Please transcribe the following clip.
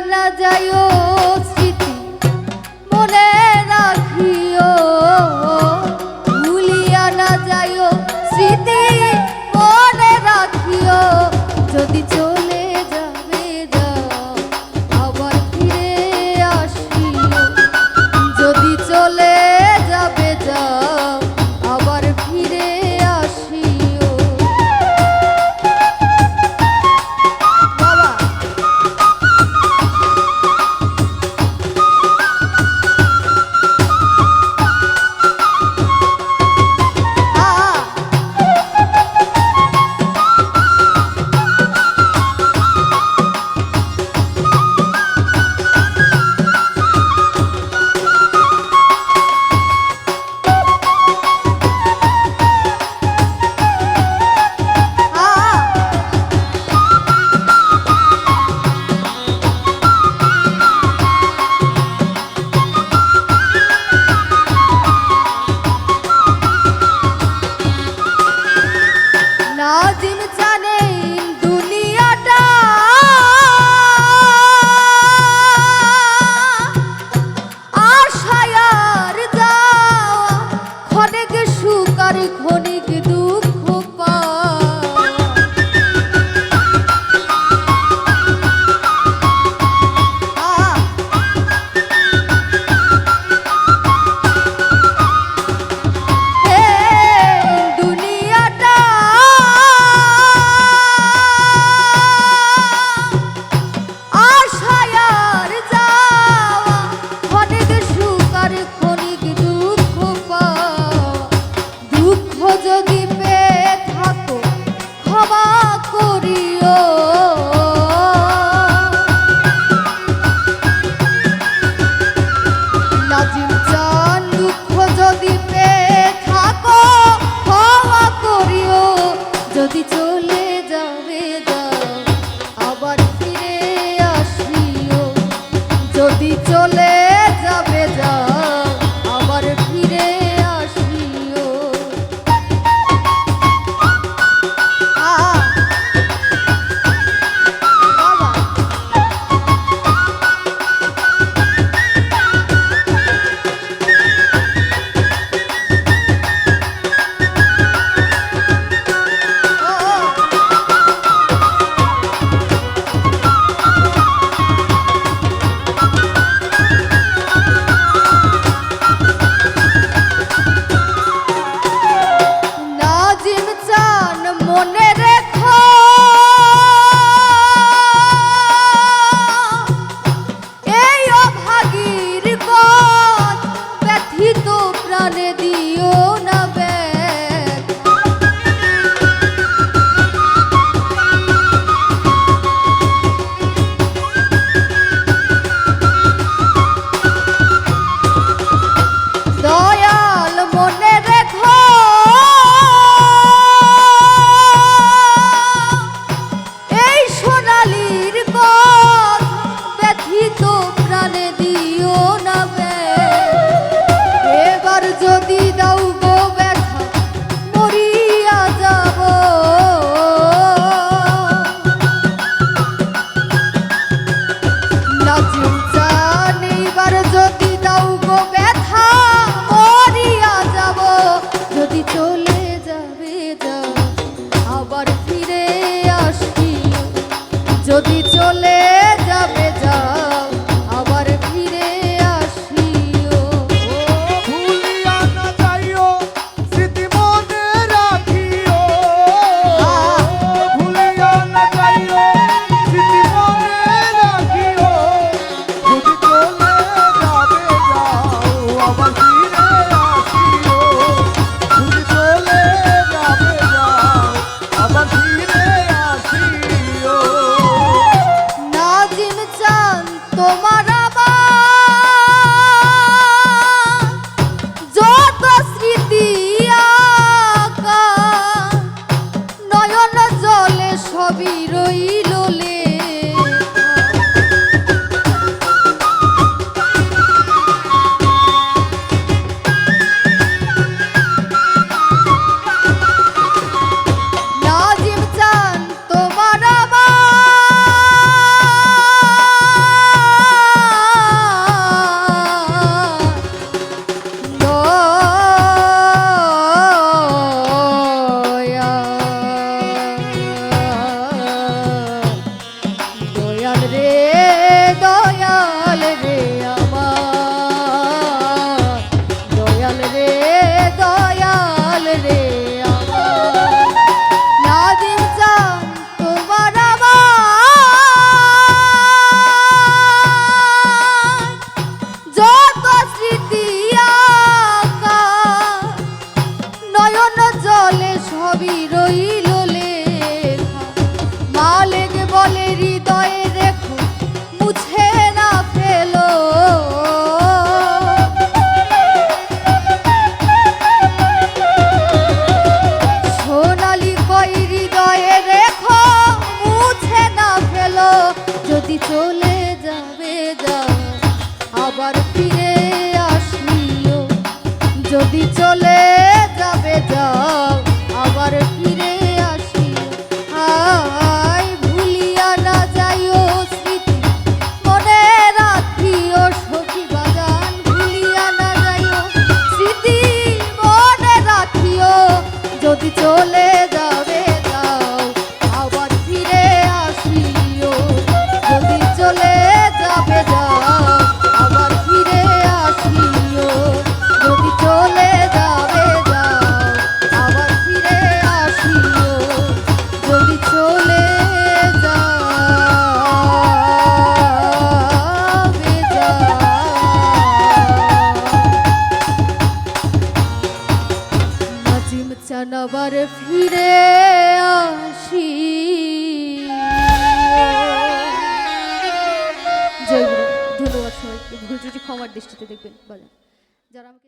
না যাইও স্মৃতি মনে রাখিও, ভুলিয়া না যাইও স্মৃতি মনে রাখিও। যদি চলে যাবে যাও আবার ফিরে আসিও, যদি চলে যাবে যাও আবার ফিরে আসিও। বাবা নাজিম জানেন দুনিয়াটা আশায় আর যাওয়া, ক্ষণিক সুখ আর ক্ষণিক দুঃখ পাওয়া। দুনিয়াটা আশায় আর যাওয়া, ক্ষণিক সুখ আর ক্ষণিক দুঃখ পাওয়া। দুঃখ যদি পেয়ে থাকো ক্ষমা করিও, নাজিম চান দুঃখ যদি পেয়ে থাকো ক্ষমা করিও। যদি চলে যাবে যাও আবার ফিরে আসিও, যদি চলে যাবে যাও আবার ফিরে আসিও। বাবা নাজিম চান মনে রেখো এই অভাগীর পথ, ব্যথিত প্রাণে দিও না ব্যথা। দয়াল মনে রেখো এই সোনালীর পথ, ব্যথিত প্রাণে দিও না ব্যথা। এবার যদি দাও গো ব্যথা মরিয়া যাব, নাজিম চান এইবার যদি দাও গো ব্যথা মরিয়া যাব। যদি চলে যাবে যাও আবার ফিরে আসিও, যদি চলে যাবে যাও আবার ফিরে আসিও। ভুলিয়া না যাইও স্মৃতি মনে রাখিও, ভুলিয়া না যাইও স্মৃতি মনে রাখিও। যদি চলে যাবে যাও আবার ফিরে আসিও, যদি চলে যাবে যাও আবার ফিরে আসিও। নাজিম চান যদি চলে যাবে যাও আবার ফিরে আসিও যদি চলে যাবে যাও আবার ফিরে আসিও হাই ভুলিয়া না যাইও স্মৃতি মনে রাখিও সখী বাজান ভুলিয়া না যাইও স্মৃতি মনে রাখিও যদি চলে যাবে যাও আবার ফিরে আসিও যদি চলে যাবে যাও আবার ফিরে আসিও যদি চলে যাবে যাও আবার ফিরে আসিও যদি চলে যাবে যাও নাজিম চান আবার ফিরে আসি জয় গুরু ধন্যবাদ সবাইকে ভুল ত্রুটি ক্ষমার দৃষ্টিতে দেখবেন বলেন যারা আমাকে